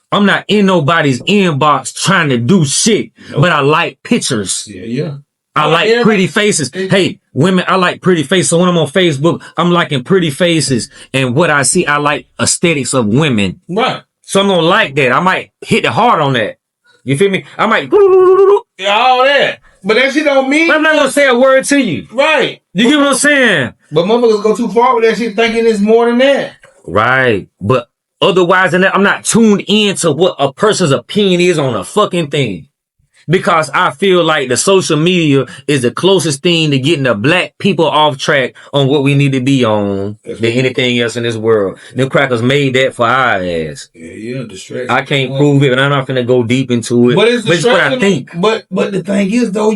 I'm not in nobody's inbox trying to do shit. Nope. But I like pictures. Yeah. I like pretty faces. Hey, women, I like pretty faces. So when I'm on Facebook, I'm liking pretty faces. And what I see, I like aesthetics of women. Right. So I'm gonna like that. I might hit the heart on that. You feel me? I might all that. But that shit don't mean I'm not gonna say a word to you. Right. You get what I'm saying? But motherfuckers go too far with that shit thinking it's more than that. Right. But otherwise than that, I'm not tuned in to what a person's opinion is on a fucking thing. because I feel like the social media is the closest thing to getting the black people off track on what we need to be on than anything else in this world. Them crackers made that for our ass. Yeah, distraction. I can't prove it, and I'm not gonna go deep into it. But it's what I think. But the thing is, though,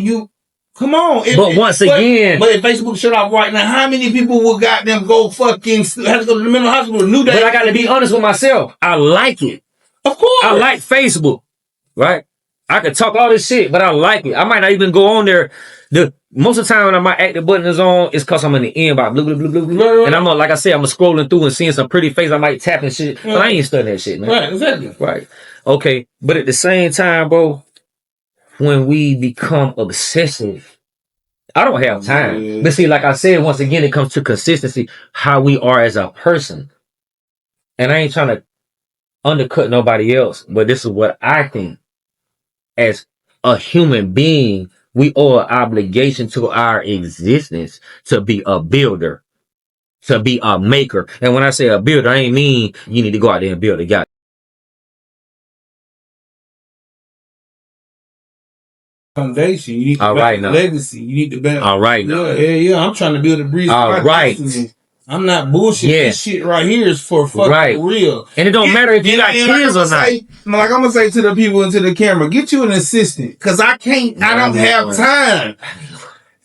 come on. But if Facebook shut off right now, how many people would goddamn go fucking have to go to the mental hospital? But I got to be honest with myself. I like it. Of course. I like Facebook, right? I can talk all this shit, but I like it. I might not even go on there. Most of the time when my active button is on, it's cause I'm in the inbox, blah, blah, blah, blah, blah. And I'm like I said, I'm scrolling through and seeing some pretty face. I might tap and shit, but I ain't studying that shit, man. Right, exactly. Right. Okay. But at the same time, bro, when we become obsessive, I don't have time. Yeah. But see, like I said, once again, it comes to consistency, how we are as a person. And I ain't trying to undercut nobody else, but this is what I think. As a human being, we owe an obligation to our existence to be a builder, to be a maker. And when I say a builder, I ain't mean you need to go out there and build a guy. Foundation. You need to build a legacy. You need to build. All right. Yeah. I'm trying to build a bridge. All right. I'm not bullshit. Yeah. This shit right here is for fucking real. And it don't matter if you got kids or not. Like I'm gonna say to the people and to the camera, get you an assistant. Cause I don't have time.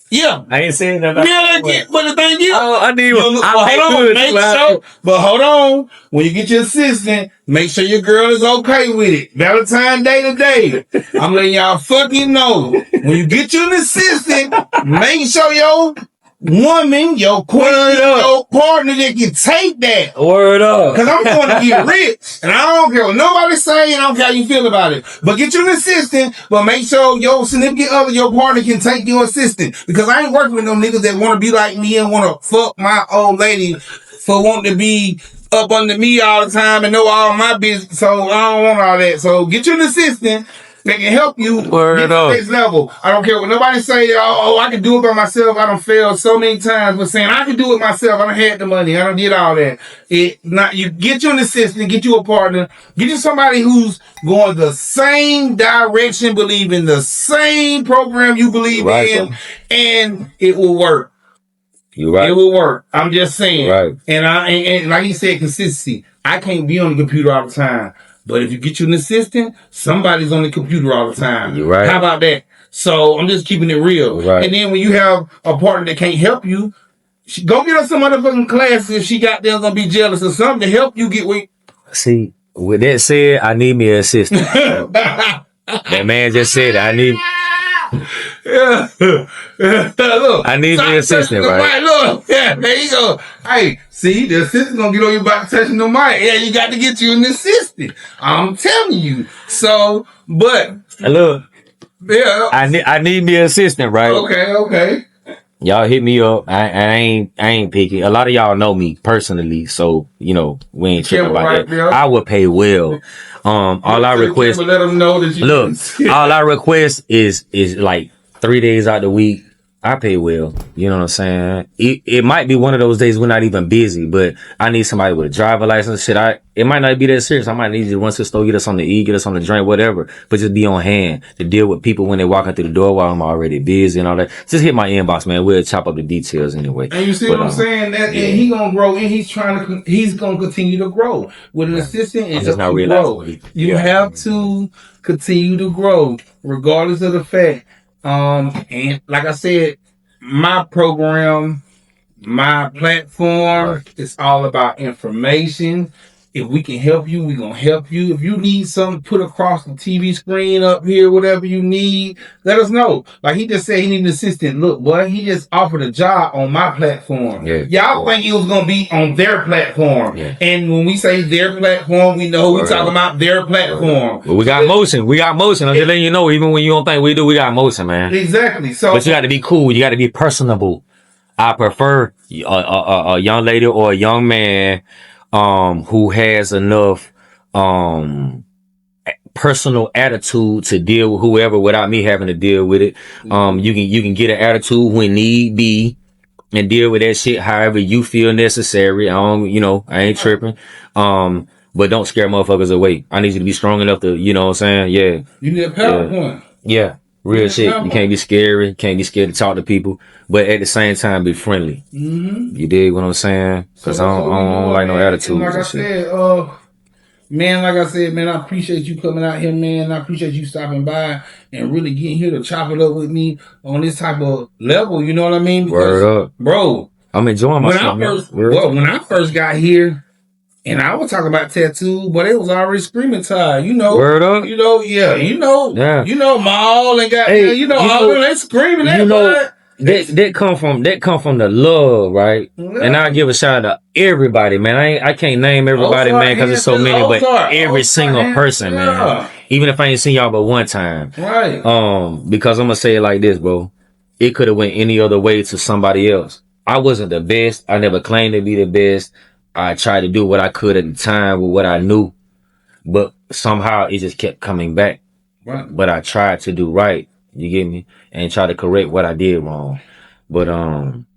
Yeah. I ain't saying that. Yeah, but the thing is, I need one. But hold on. When you get your assistant, make sure your girl is okay with it. Valentine's Day today. I'm letting y'all fucking know. When you get you an assistant, make sure your woman, your queen, your partner that can take that. Word up. Cause I'm going to get rich. And I don't care what nobody say, I don't care how you feel about it. But get you an assistant, but make sure your significant other, your partner can take your assistant. Because I ain't working with no niggas that want to be like me and want to fuck my old lady for wanting to be up under me all the time and know all my business. So I don't want all that. So get you an assistant that can help you get to the next level. I don't care what nobody say, I can do it by myself. I done failed so many times with saying I can do it myself. I done had the money. I done did all that. You get you an assistant, get you a partner, get you somebody who's going the same direction, believe in the same program you believe in, and it will work. You're right. It will work. I'm just saying. Right. And like you said, consistency. I can't be on the computer all the time. But if you get you an assistant, somebody's on the computer all the time. You're right. How about that? So I'm just keeping it real. Right. And then when you have a partner that can't help you, go get her some motherfucking classes if she got there gonna be jealous or something to help you get where. See, with that said, I need me an assistant. That man just said I need. Yeah. Look, I need me an assistant, right? Look, yeah, there you go. Hey, see, the assistant gonna get on your back touching the mic. Yeah, you got to get you an assistant. I'm telling you. So, but look, yeah, I need me an assistant, right? Okay. Y'all hit me up. I ain't picky. A lot of y'all know me personally, so we ain't tripping about that. I would pay well. All I request. Let them know that you look. All I request is like 3 days out the week. I pay well. You know what I'm saying? It might be one of those days we're not even busy, but I need somebody with a driver license. Shit, it might not be that serious. I might need you to run to the store, get us on the eat, get us on the drink, whatever. But just be on hand to deal with people when they walk through the door while I'm already busy and all that. Just hit my inbox, man. We'll chop up the details anyway. And you see what I'm saying? That and he gonna grow, and he's gonna continue to grow with an assistant and just grow. You have to continue to grow, regardless of the fact. And like I said, my program, my platform, it's all about information. If we can help you, we're going to help you. If you need something put across the TV screen up here, whatever you need, let us know. Like he just said he needed an assistant. Look, boy, he just offered a job on my platform. Yeah. Y'all think it was going to be on their platform. Yeah. And when we say their platform, we know we're talking about their platform. Well, we got motion. I'm just letting you know, even when you don't think we do, we got motion, man. Exactly. So, but you got to be cool. You got to be personable. I prefer a young lady or a young man who has enough personal attitude to deal with whoever without me having to deal with it. You can get an attitude when need be and deal with that shit however you feel necessary. I ain't tripping. But don't scare motherfuckers away. I need you to be strong enough to, you know what I'm saying? Yeah. You need a PowerPoint. Yeah, real shit. You can't be scary. Can't be scared to talk to people, but at the same time, be friendly. Mm-hmm. You dig what I'm saying? Because I don't like no attitude. Like I said, man, like I said, man, I appreciate you coming out here, man. I appreciate you stopping by and really getting here to chop it up with me on this type of level. You know what I mean? Because, word up, bro. I'm enjoying myself. When I first got here, and I was talking about tattoos, but it was already screaming time. You know, word up. You know, yeah. You know, Maul and got, all them, they screaming that. That come from the love, right? Yeah. And I give a shout out to everybody, man. I can't name everybody, Ozark, man, because there's so many, but every single person, man. Even if I ain't seen y'all but one time, right? Because I'm gonna say it like this, bro. It could have went any other way to somebody else. I wasn't the best. I never claimed to be the best. I tried to do what I could at the time with what I knew, but somehow it just kept coming back. Right. But I tried to do right. You get me? And try to correct what I did wrong. But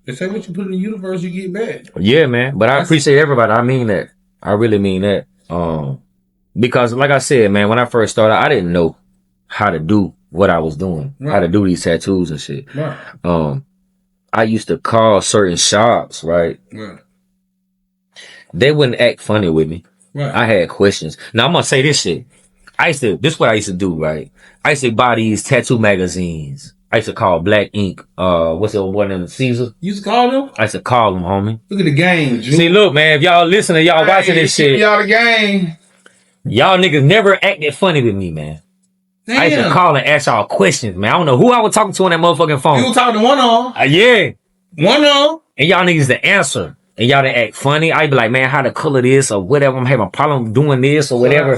they say what you put in the universe, you get back. Yeah, man. But I appreciate everybody. I mean that. I really mean that. Because like I said, man, when I first started, I didn't know how to do what I was doing, how to do these tattoos and shit. Right. I used to call certain shops, right? Right. They wouldn't act funny with me. Right. I had questions. Now I'm gonna say this shit. This is what I used to do, right? I used to buy these tattoo magazines. I used to call Black Ink, what's the one in Caesar? You used to call them? I used to call them, homie. Look at the game, Drew. See, look, man, if y'all listening, y'all watching this shit. Y'all the game. Y'all niggas never acted funny with me, man. Damn. I used to call and ask y'all questions, man. I don't know who I was talking to on that motherfucking phone. You were talking to one on. Yeah. One on. And y'all niggas to answer. And y'all didn't act funny. I'd be like, man, how to color this or whatever. I'm having a problem doing this or whatever.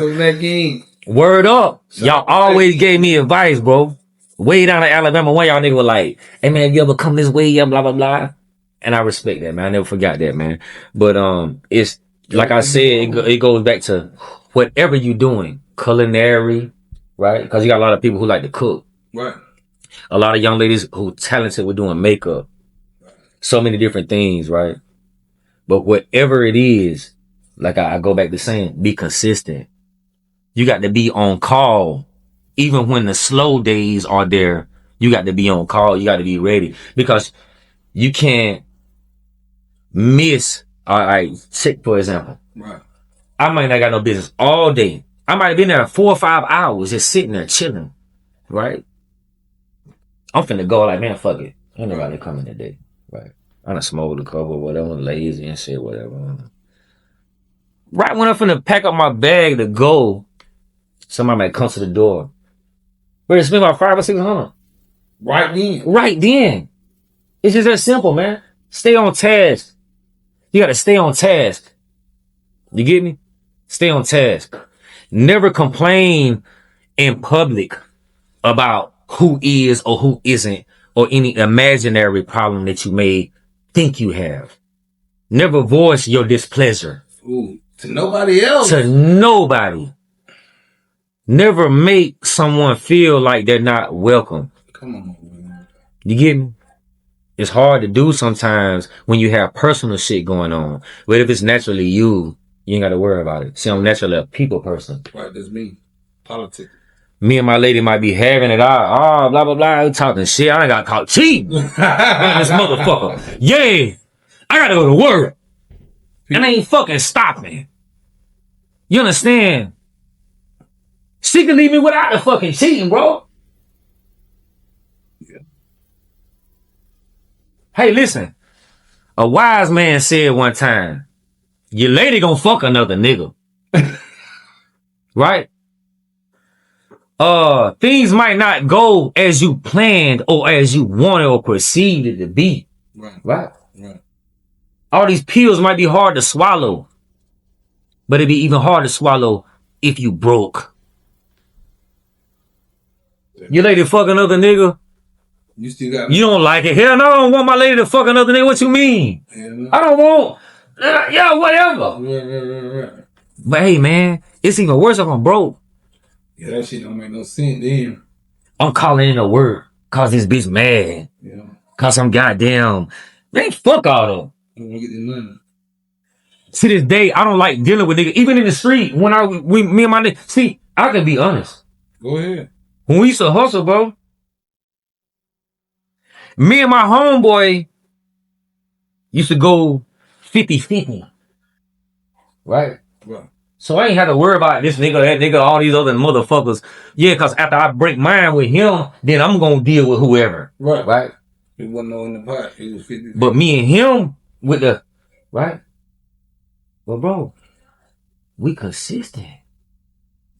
Word up. Y'all always gave me advice, bro. Way down in Alabama, one y'all niggas were like, hey man, you ever come this way? Yeah, blah, blah, blah. And I respect that, man. I never forgot that, man. But, it's, like I said, it goes back to whatever you doing. Culinary, right? Because you got a lot of people who like to cook. Right. A lot of young ladies who talented with doing makeup. So many different things, right? But whatever it is, like I go back to saying, be consistent. You got to be on call. Even when the slow days are there, you got to be on call. You got to be ready because you can't miss. All right, check for example. Right. I might not got no business all day. I might have been there 4 or 5 hours just sitting there chilling. Right. I'm finna go like, man, fuck it. Ain't nobody coming today. Right. I done smoked the cover, whatever, lazy and shit, whatever. Right when I'm finna pack up my bag to go, somebody might come to the door. But it's been about 500 or 600. Right then. It's just that simple, man. Stay on task. You gotta stay on task. You get me? Stay on task. Never complain in public about who is or who isn't or any imaginary problem that you may think you have. Never voice your displeasure. Ooh, to nobody else. To nobody. Never make someone feel like they're not welcome. Come on, man. You get me? It's hard to do sometimes when you have personal shit going on. But if it's naturally you ain't got to worry about it. See, I'm naturally a people person. Right, that's me. Politics. Me and my lady might be having it out. Oh, blah, blah, blah. Talking shit. I ain't got caught cheating. This motherfucker. Yeah. I got to go to work. And I ain't fucking stopping. You understand? She can leave me without the fucking cheating, bro. Yeah. Hey, listen. A wise man said one time, your lady gonna fuck another nigga. Right? Things might not go as you planned or as you wanted or perceived it to be. Right? All these pills might be hard to swallow. But it'd be even hard to swallow if you broke. Your lady fuck another nigga. You still got. You don't like it. Hell no, I don't want my lady to fuck another nigga. What you mean? No. I don't want. Yeah, whatever. Right. But hey, man, it's even worse if I'm broke. Yeah, that shit don't make no sense then. I'm calling in a word. Cause this bitch mad. Yeah. Cause I'm goddamn. Man, fuck all of them. I don't get the money. To this day, I don't like dealing with niggas. Even in the street, me and my nigga. See, I can be honest. Go ahead. When we used to hustle, bro, me and my homeboy used to go 50-50. Right? Right. So I ain't had to worry about this nigga, that nigga, all these other motherfuckers. Yeah, cause after I break mine with him, then I'm gonna deal with whoever. Right. Right? He wasn't on the pot. He was 50. But me and him with the right? Well, bro, we consistent.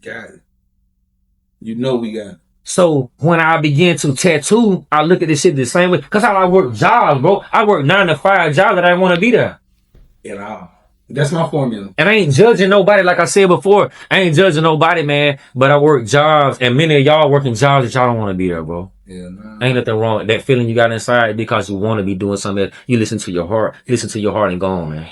Got it. You know we got it. So when I begin to tattoo, I look at this shit the same way. Cause how I work jobs, bro. I work 9 to 5 jobs that I want to be there. At all. That's my formula. And I ain't judging nobody, like I said before. I ain't judging nobody, man. But I work jobs, and many of y'all working jobs that y'all don't want to be there, bro. Yeah, nah. Ain't nothing wrong with that feeling you got inside because you want to be doing something else. You listen to your heart. Listen to your heart and go on, man.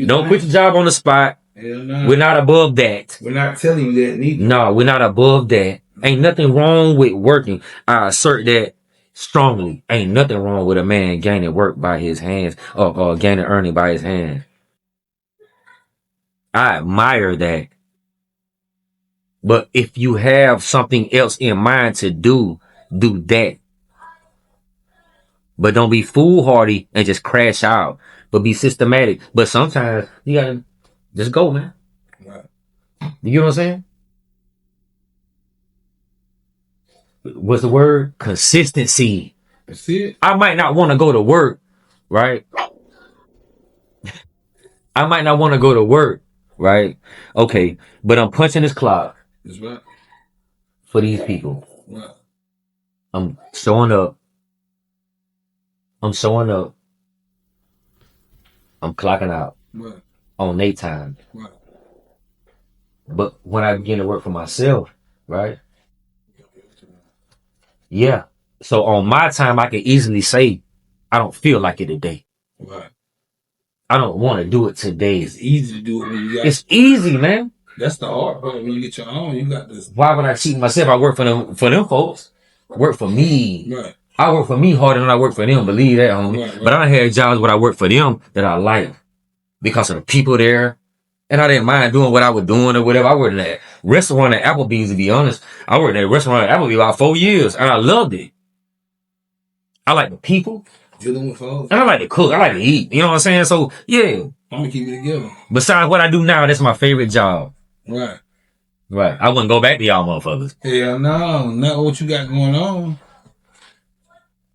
Don't quit your job on the spot. Hell nah. We're not above that. We're not telling you that neither. No, we're not above that. Ain't nothing wrong with working. I assert that strongly. Ain't nothing wrong with a man gaining work by his hands or gaining earning by his hands. I admire that. But if you have something else in mind to do that. But don't be foolhardy and just crash out. But be systematic. But sometimes you gotta just go, man. Right. You know what I'm saying? What's the word? Consistency. That's it. I might not want to go to work, right? I might not want to go to work, right? Okay, but I'm punching this clock. That's right. For these people. Right. I'm showing up. I'm clocking out. Right. On their time. Right. But when I begin to work for myself, right? Yeah. So on my time, I can easily say, I don't feel like it today. Right. I don't want to do it today. It's easy to do it when you got. It's easy, man. That's the hard part. When you get your own, you got this. Why would I cheat myself? I work for them folks. Work for me. Right. I work for me harder than I work for them. Believe that, homie. Right. But I had jobs where I work for them that I like because of the people there. And I didn't mind doing what I was doing or whatever. I worked in that restaurant at Applebee's, to be honest. I worked in that restaurant at Applebee's about 4 years, and I loved it. I like the people. Dealing with folks. And I like to cook. I like to eat. You know what I'm saying? So, yeah. I'm going to keep it together. Besides what I do now, that's my favorite job. Right. Right. I wouldn't go back to y'all motherfuckers. Hell no. Not what you got going on.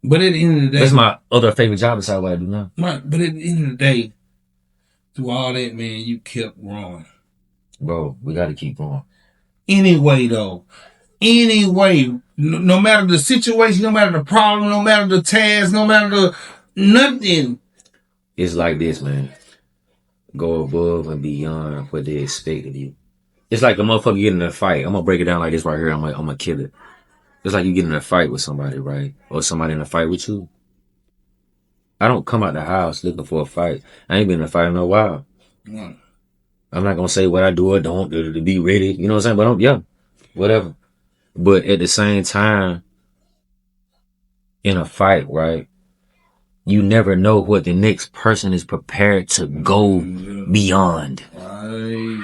But at the end of the day. That's my other favorite job besides what I do now. Right. But at the end of the day, through all that, man, you kept growing. Bro, we got to keep going. Anyway, though. Anyway, no matter the situation, no matter the problem, no matter the task, no matter the nothing. It's like this, man. Go above and beyond what they expect of you. It's like a motherfucker getting in a fight. I'm going to break it down like this right here. I'm going to kill it. It's like you getting in a fight with somebody, right? Or somebody in a fight with you. I don't come out the house looking for a fight. I ain't been in a fight in a while. Mm. I'm not going to say what I do or don't to be ready. You know what I'm saying? But whatever. But at the same time, in a fight, right? You never know what the next person is prepared to go beyond. Right.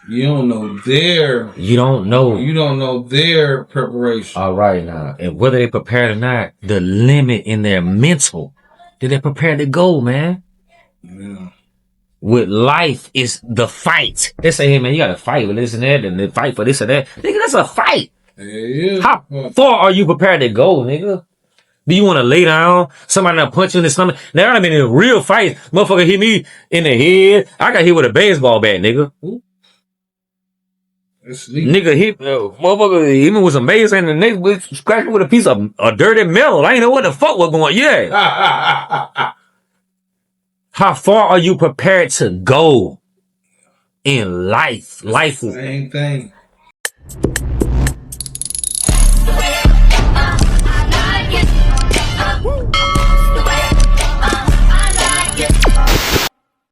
You don't know their. You don't know their preparation. All right now. And whether they prepared or not, the limit in their mental that they're prepared to go, man. Yeah. With life is the fight. They say, hey man, you gotta fight with this and that and then fight for this and that. Nigga, that's a fight. Yeah. How far are you prepared to go, nigga? Do you want to lay down? Somebody not punch you in the stomach? Now I been in a real fight. Motherfucker hit me in the head. I got hit with a baseball bat, nigga. Nigga hit, motherfucker hit me with some base and the next scratched me with a piece of a dirty metal. I ain't know what the fuck was going on. Yeah. How far are you prepared to go in life? Life. Same thing.